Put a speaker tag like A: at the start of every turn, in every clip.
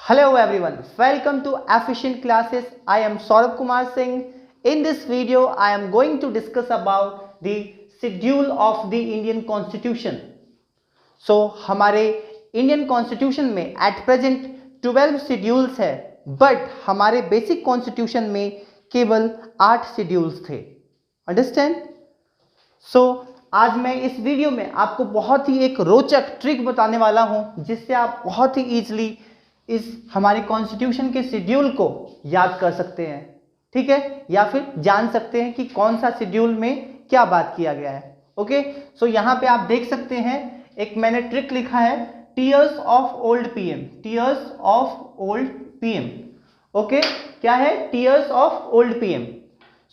A: Hello everyone, welcome to Efficient Classes. I am Saurabh Kumar Singh. In this video, I am going to discuss about the schedule of the Indian Constitution. So हमारे Indian Constitution में at present 12 schedules है, but हमारे basic Constitution में केवल 8 schedules थे. Understand? So आज मैं इस वीडियो में आपको बहुत ही एक रोचक ट्रिक बताने वाला हूं जिससे आप बहुत ही इजीली इस हमारे कॉन्स्टिट्यूशन के शेड्यूल को याद कर सकते हैं, ठीक है, या फिर जान सकते हैं कि कौन सा शेड्यूल में क्या बात किया गया है. ओके, सो यहाँ पे आप देख सकते हैं एक मैंने ट्रिक लिखा है, tears of old PM. Tears of old PM. Okay, क्या है? Tears of old PM.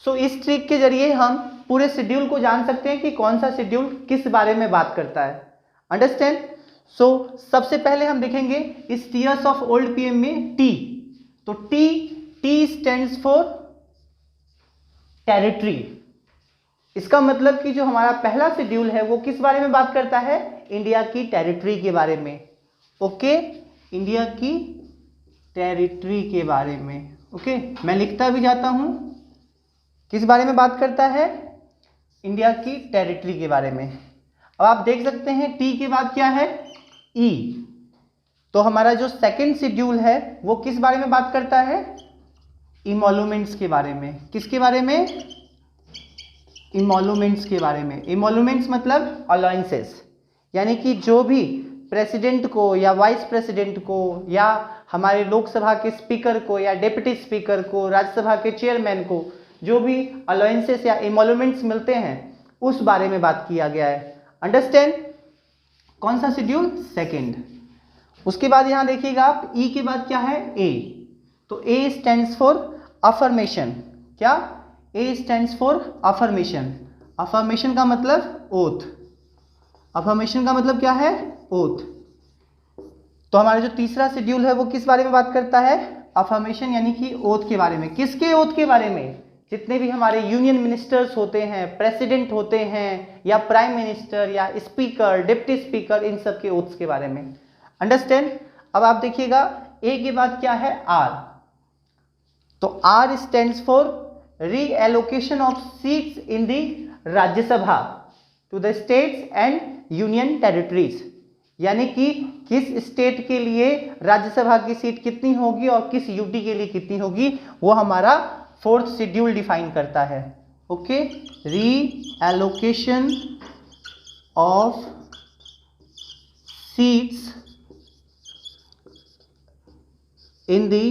A: So इस ट्रिक के जरिए हम पूरे शेड्यूल को जान सकते हैं कि कौन सा शेड्यूल किस बारे में बात करता है. अंडरस्टैंड? सो सबसे पहले हम देखेंगे इस टीयर्स ऑफ ओल्ड पीएम में टी. तो टी स्टैंड्स फॉर टेरिटरी. इसका मतलब कि जो हमारा पहला शेड्यूल है वो किस बारे में बात करता है? इंडिया की टेरिटरी के बारे में. ओके, इंडिया की टेरिटरी के बारे में. ओके, मैं लिखता भी जाता हूं. किस बारे में बात करता है? इंडिया की टेरिटरी के बारे में. अब आप देख सकते हैं टी के बाद क्या है? ई. तो हमारा जो सेकंड शेड्यूल है वो किस बारे में बात करता है? इमोल्यूमेंट्स के बारे में. किसके बारे में? इमोल्यूमेंट्स के बारे में. इमोल्यूमेंट्स मतलब अलाउंसेस, यानी कि जो भी प्रेसिडेंट को या वाइस प्रेसिडेंट को या हमारे लोकसभा के स्पीकर को या डिप्टी स्पीकर को, राज्यसभा के चेयरमैन को जो भी अलाउंसेस या इमोल्यूमेंट्स मिलते हैं उस बारे में बात किया गया है. अंडरस्टैंड? कौन सा शेड्यूल? सेकंड. उसके बाद यहां देखिएगा आप, ई के बाद क्या है? ए. तो ए स्टैंड्स फॉर अफर्मेशन. क्या? A stands for affirmation. Affirmation का मतलब ओथ. अफर्मेशन का मतलब क्या है? ओथ. तो हमारा जो तीसरा शेड्यूल है वो किस बारे में बात करता है? अफर्मेशन यानी कि ओथ के बारे में. किसके ओथ के बारे में? जितने भी हमारे यूनियन मिनिस्टर्स होते हैं, प्रेसिडेंट होते हैं, या प्राइम मिनिस्टर या स्पीकर, डिप्टी स्पीकर, इन सब के ओथ्स के बारे में. अंडरस्टैंड? अब आप देखिएगा ए के बाद क्या है? आर. तो R stands for reallocation of seats in the Rajya Sabha to the states and union territories. यानी कि किस स्टेट के लिए राज्यसभा की सीट कितनी होगी और किस यूटी के लिए कितनी होगी, वो हमारा फोर्थ शेड्यूल डिफाइन करता है. Okay, reallocation of seats in the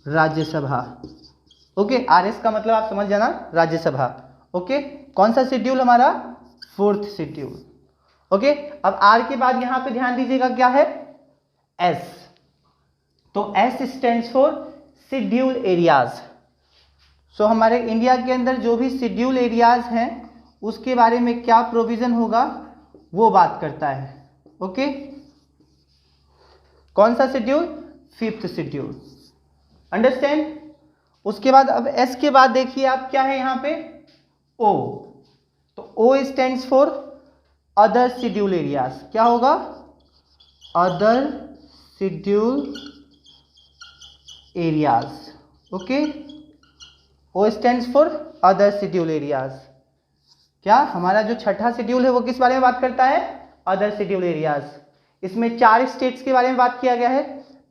A: Rajya Sabha. Okay, RS का मतलब आप समझ जाना, राज्यसभा. ओके, कौन सा शेड्यूल हमारा? Fourth schedule. ओके, अब आर के बाद यहां पे ध्यान दीजिएगा क्या है? एस. तो S stands for schedule areas. So हमारे इंडिया के अंदर जो भी शेड्यूल एरियाज हैं उसके बारे में क्या प्रोविजन होगा वो बात करता है. ओके, कौन सा शेड्यूल? Fifth schedule. अंडरस्टैंड? उसके बाद अब एस के बाद देखिए आप क्या है यहां पे? ओ. तो O stands for other schedule areas. क्या होगा? Other schedule areas. Okay, O stands for other schedule areas. क्या हमारा जो छठा शेड्यूल है वो किस बारे में बात करता है? Other schedule areas. इसमें 4 स्टेट्स के बारे में बात किया गया है.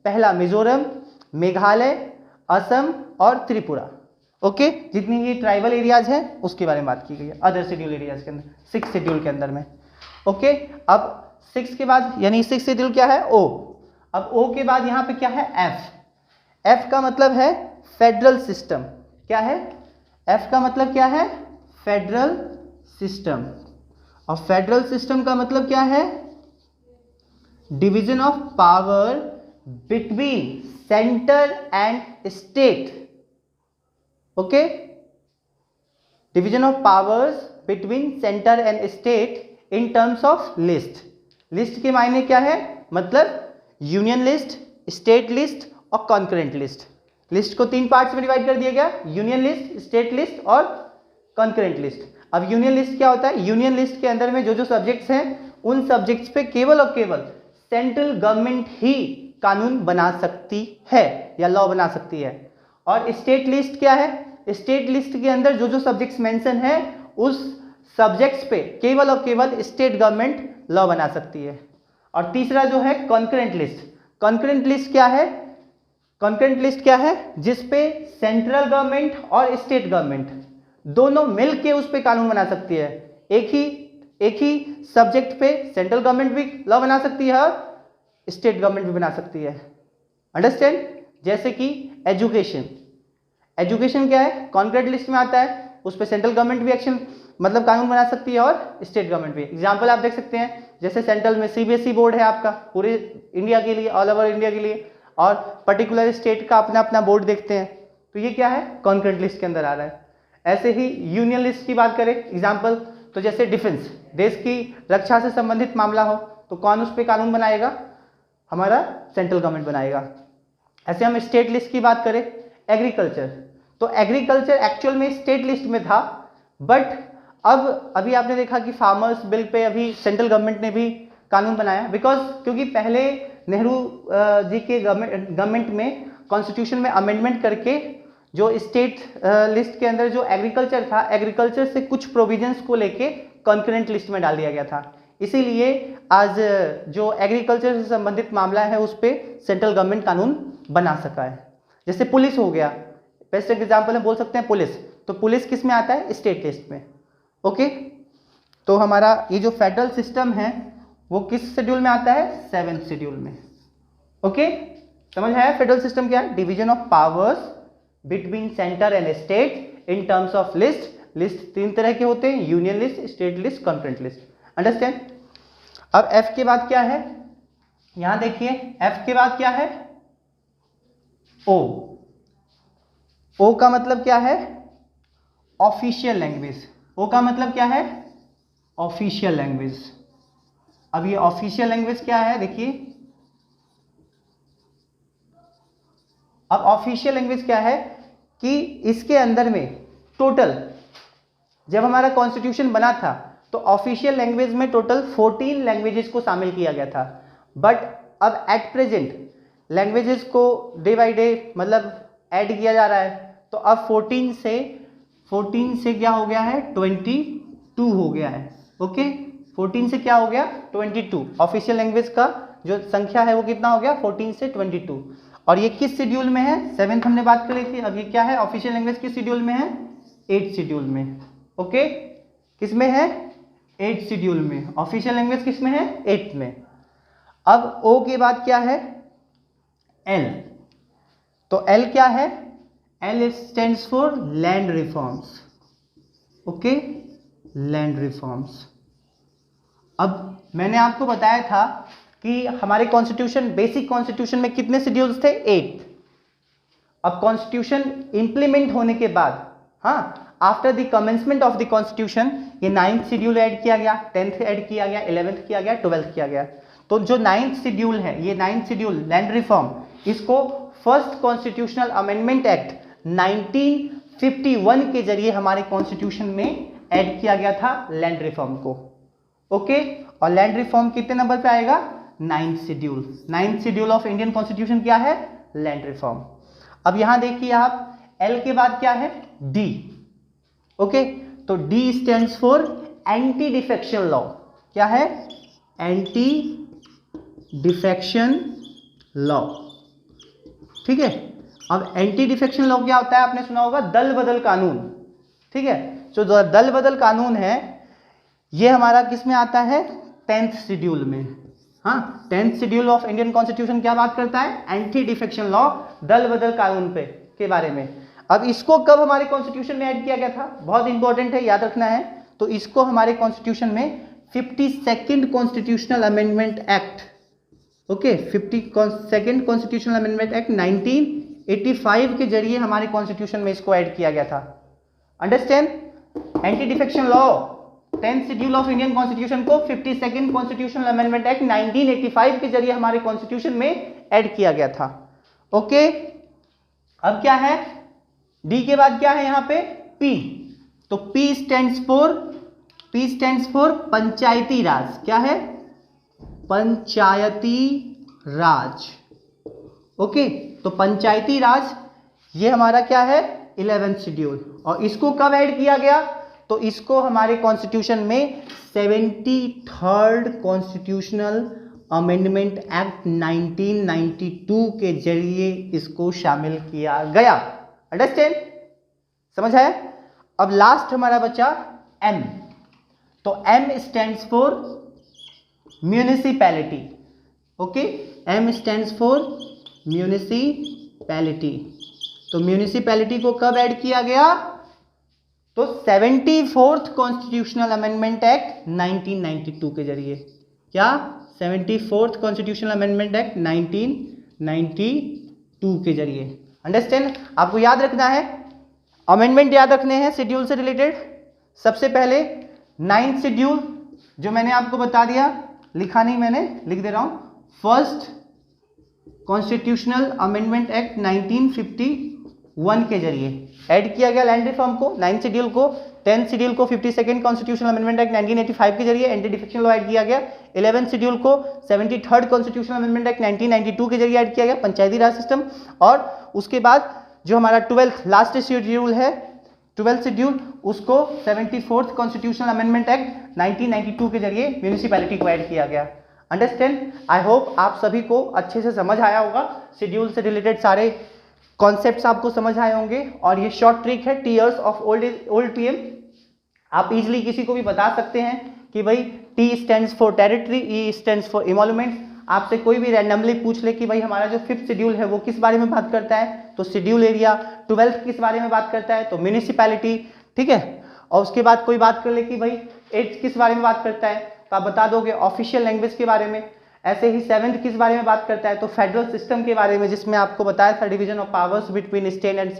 A: पहला मिजोरम, मेघालय, असम और त्रिपुरा. ओके, जितनी ये ट्राइबल एरियाज हैं उसके बारे में बात की गई है अदर शेड्यूल एरियाज के अंदर, 6 शेड्यूल के अंदर में. ओके, अब 6 के बाद यानी 6 शेड्यूल क्या है? ओ. अब ओ के बाद यहां पे क्या है? एफ. एफ का मतलब है फेडरल सिस्टम. क्या है? एफ का मतलब क्या है? Federal system. और फेडरल सिस्टम का मतलब क्या है? Division of power between centre and state. Okay, division of powers between centre and state in terms of list. List के मायने क्या है? मतलब यूनियन लिस्ट, स्टेट लिस्ट और कॉन्करेंट लिस्ट. लिस्ट को 3 पार्ट्स में डिवाइड कर दिया गया, यूनियन लिस्ट, स्टेट लिस्ट और कॉन्करेंट लिस्ट. अब यूनियन लिस्ट क्या होता है? यूनियन लिस्ट के अंदर में जो जो सब्जेक्ट्स हैं उन सब्जेक्ट्स पे केवल और केवल सेंट्रल गवर्नमेंट ही कानून बना सकती है या लॉ बना सकती है। और स्टेट लिस्ट क्या है? स्टेट लिस्ट के अंदर जो जो सब्जेक्ट्स मेंशन है उस सब्जेक्ट्स पे केवल और केवल स्टेट गवर्नमेंट लॉ बना सकती है। और तीसरा जो है कॉन्करेंट लिस्ट। कॉन्करेंट लिस्ट क्या है? कॉन्करेंट लिस्ट क्या है? जिसपे सेंट्रल गवर्नमेंट और स्टेट गवर्नमेंट दोनों मिलके उस पे कानून बना सकती है। एक ही सब्जेक्ट पे सेंट्रल गवर्नमेंट भी लॉ बना सकती है और स्टेट गवर्नमेंट भी बना सकती है। अंडरस्टैंड? जैसे कि एजुकेशन। एजुकेशन क्या है? कॉन्करेंट लिस्ट में आता है, उस पर सेंट्रल गवर्नमेंट भी एक्शन मतलब कानून बना सकती है और स्टेट गवर्नमेंट भी। एग्जाम्पल आप देख सकते हैं, जैसे सेंट्रल में सीबीएसई बोर्ड है आपका पूरे इंडिया के लिए, ऑल ओवर इंडिया के लिए, और पर्टिकुलर स्टेट का अपना अपना बोर्ड देखते हैं, तो ये क्या है? कॉन्करेंट लिस्ट के अंदर आ रहा है। ऐसे ही यूनियन लिस्ट की बात करें एग्जाम्पल, तो जैसे डिफेंस, देश की रक्षा से संबंधित मामला हो तो कौन उस पर कानून बनाएगा? हमारा सेंट्रल गवर्नमेंट बनाएगा। ऐसे हम स्टेट लिस्ट की बात करें, एग्रीकल्चर, तो एग्रीकल्चर एक्चुअल में स्टेट लिस्ट में था, बट अभी आपने देखा कि फार्मर्स बिल पे अभी सेंट्रल गवर्नमेंट ने भी कानून बनाया, क्योंकि पहले नेहरू जी के गवर्नमेंट में कॉन्स्टिट्यूशन में अमेंडमेंट करके जो स्टेट लिस्ट के अंदर जो एग्रीकल्चर था, एग्रीकल्चर से कुछ प्रोविजंस को लेके कॉन्करेंट लिस्ट में डाल दिया गया था। इसीलिए आज जो एग्रीकल्चर से संबंधित मामला है उस पर सेंट्रल गवर्नमेंट कानून बना सका है। जैसे पुलिस हो गया, बेस्ट एग्जाम्पल हम बोल सकते हैं पुलिस, तो पुलिस किस में आता है? स्टेट लिस्ट में। ओके, तो हमारा ये जो फेडरल सिस्टम है वो किस शेड्यूल में आता है? 7th शेड्यूल में। ओके, समझ आया फेडरल सिस्टम क्या है? Division of powers between centre and state in terms of list. List 3 तरह के होते हैं, union list, state list, concurrent list. Understand? अब एफ के बाद क्या है? यहां देखिए, एफ के बाद क्या है? ओ। ओ का मतलब क्या है? Official language. ओ का मतलब क्या है? Official language. अब ये ऑफिशियल लैंग्वेज क्या है? देखिए, अब ऑफिशियल लैंग्वेज क्या है कि इसके अंदर में टोटल, जब हमारा कॉन्स्टिट्यूशन बना था तो ऑफिशियल लैंग्वेज में टोटल 14 लैंग्वेजेस को शामिल किया गया था, बट अब एट प्रेजेंट लैंग्वेजेस को डे बाय डे मतलब ऐड किया जा रहा है, तो अब 14 से क्या हो गया है? 22 हो गया है। ओके, 14 से क्या हो गया? 22। ऑफिशियल लैंग्वेज का जो संख्या है वो कितना हो गया? 14 से 22। और ये किस शेड्यूल में है? 7th हमने बात कर ली थी। अब ये क्या है? ऑफिशियल लैंग्वेज किस शेड्यूल में है? 8th शेड्यूल में। ओके, किस में है? 8th शेड्यूल में। ऑफिशियल लैंग्वेज किस में है? 8th में। अब ओ के बाद क्या है? एल। तो एल क्या है? L stands for land reforms. Okay, land reforms. अब मैंने आपको बताया था कि हमारे कॉन्स्टिट्यूशन, बेसिक कॉन्स्टिट्यूशन में कितने शेड्यूल्स थे? 8। अब कॉन्स्टिट्यूशन इंप्लीमेंट होने के बाद, हाँ, after the commencement of the constitution, ये 9th शेड्यूल ऐड किया गया, 10th ऐड किया गया, 11th किया गया, 12th किया गया। तो जो 9th शेड्यूल है, ये 9th शेड्यूल लैंड रिफॉर्म, इसको फर्स्ट कॉन्स्टिट्यूशनल अमेंडमेंट एक्ट 1951 के जरिए हमारे कॉन्स्टिट्यूशन में ऐड किया गया था लैंड रिफॉर्म को। ओके, और लैंड रिफॉर्म कितने नंबर पे आएगा? 9th schedule. 9th schedule of Indian constitution क्या है? Land reform. अब यहां देखिए आप, एल के बाद क्या है? डी। ओके, तो D stands for anti defection law. क्या है? Anti defection law. ठीक है, अब एंटी डिफेक्शन लॉ क्या होता है? आपने सुना होगा दल बदल कानून। ठीक है, जो दल बदल कानून है ये हमारा किस में आता है? 10th शेड्यूल में। हाँ, 10th schedule of Indian constitution क्या बात करता है? एंटी डिफेक्शन लॉ, दल बदल कानून पे के बारे में। अब इसको कब हमारे कॉन्स्टिट्यूशन में ऐड किया गया था? बहुत इंपॉर्टेंट है, याद रखना है। तो इसको हमारे कॉन्स्टिट्यूशन में 52nd constitutional amendment act, okay, 52nd constitutional amendment act 1985 के जरिए हमारे कॉन्स्टिट्यूशन में इसको ऐड किया गया था। Understand? Anti defection law 10th schedule of Indian constitution को 52nd कॉन्स्टिट्यूशनल अमेंडमेंट एक्ट 1985 के जरिए हमारे कॉन्स्टिट्यूशन में ऐड किया गया था। ओके, अब क्या है? डी के बाद क्या है यहां पे? पी। तो पी स्टैंड्स फॉर पंचायती राज। क्या है? पंचायती राज। ओके, तो पंचायती राज ये हमारा क्या है 11th शेड्यूल, और इसको कब ऐड किया गया, तो इसको हमारे कॉन्स्टिट्यूशन में 73rd कॉन्स्टिट्यूशनल अमेंडमेंट एक्ट 1992 के जरिए इसको शामिल किया गया। अंडरस्टैंड, समझ आया। अब लास्ट हमारा बचा एम, तो M stands for municipality. Okay, M stands for municipality. तो म्यूनिसिपैलिटी को कब ऐड किया गया, तो 74th कॉन्स्टिट्यूशनल अमेंडमेंट एक्ट 1992 के जरिए। क्या 74th कॉन्स्टिट्यूशनल अमेंडमेंट एक्ट 1992 के जरिए। अंडरस्टैंड, आपको याद रखना है, अमेंडमेंट याद रखने हैं शेड्यूल से रिलेटेड। सबसे पहले 9th शेड्यूल जो मैंने आपको बता दिया, लिखा नहीं मैंने, लिख दे रहा हूं, फर्स्ट कॉन्स्टिट्यूशनल अमेंडमेंट एक्ट 1951 के जरिए ऐड किया गया लैंड रिफॉर्म को, 9th शेड्यूल को। 10th शेड्यूल को 52nd कॉन्स्टिट्यूशनल अमेंडमेंट एक्ट 1985 के जरिए एंटी डिफेक्शन लॉ ऐड किया गया। 11th शेड्यूल को 73rd कॉन्स्टिट्यूशनल अमेंडमेंट एक्ट 1992 के जरिए ऐड किया गया, पंचायती राज सिस्टम। और उसके बाद जो हमारा 12th लास्ट शेड्यूल है, 12th शेड्यूल, उसको 74th कॉन्स्टिट्यूशनल अमेंडमेंट एक्ट 1992 के जरिए म्यूनिसिपैलिटी को ऐड किया गया। अंडरस्टैंड, आई होप आप सभी को अच्छे से समझ आया होगा, शेड्यूल से रिलेटेड सारे कॉन्सेप्ट्स आपको समझ आए होंगे। और ये शॉर्ट ट्रिक है, टीयर्स ऑफ ओल्ड पीएम। आप इजीली किसी को भी बता सकते हैं कि भाई T stands for territory, E stands for emolument. आपसे कोई भी रैंडमली पूछ ले कि भाई हमारा जो 5th शेड्यूल है वो किस बारे में बात करता है, तो शेड्यूल एरिया। 12th किस बारे में बात करता है, तो म्यूनिसिपैलिटी, ठीक है। और उसके बाद कोई बात कर ले कि भाई 8th किस बारे में बात करता है, तो आप बता दोगे ऑफिशियल लैंग्वेज के बारे में। ऐसे ही 7th किस बारे में बात करता है, तो फेडरल सिस्टम के बारे में, जिसमें आपको बताया था division of powers between state and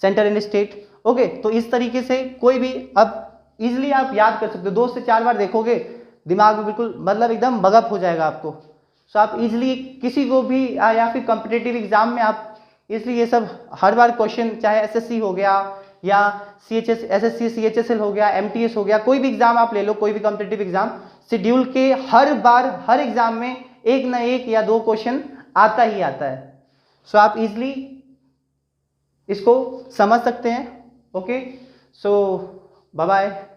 A: centre and state. Okay, तो इस तरीके से कोई भी अब इजिली आप याद कर सकते हो, 2 से 4 बार देखोगे दिमाग में बिल्कुल मतलब एकदम बगअप हो जाएगा आपको। सो आप इजिली किसी को भी या फिर कॉम्पिटिटिव एग्जाम में आप इसलिए ये सब हर बार क्वेश्चन, चाहे एसएससी हो गया या सीएचएस, एसएससी सीएचएसएल हो गया, एमटीएस हो गया, कोई भी एग्जाम आप ले लो, कोई भी कॉम्पिटिटिव एग्जाम, शेड्यूल के हर बार हर एग्जाम में एक ना एक या 2 क्वेश्चन आता ही आता है। सो आप इजिली इसको समझ सकते हैं। ओके, सो बाय बाय।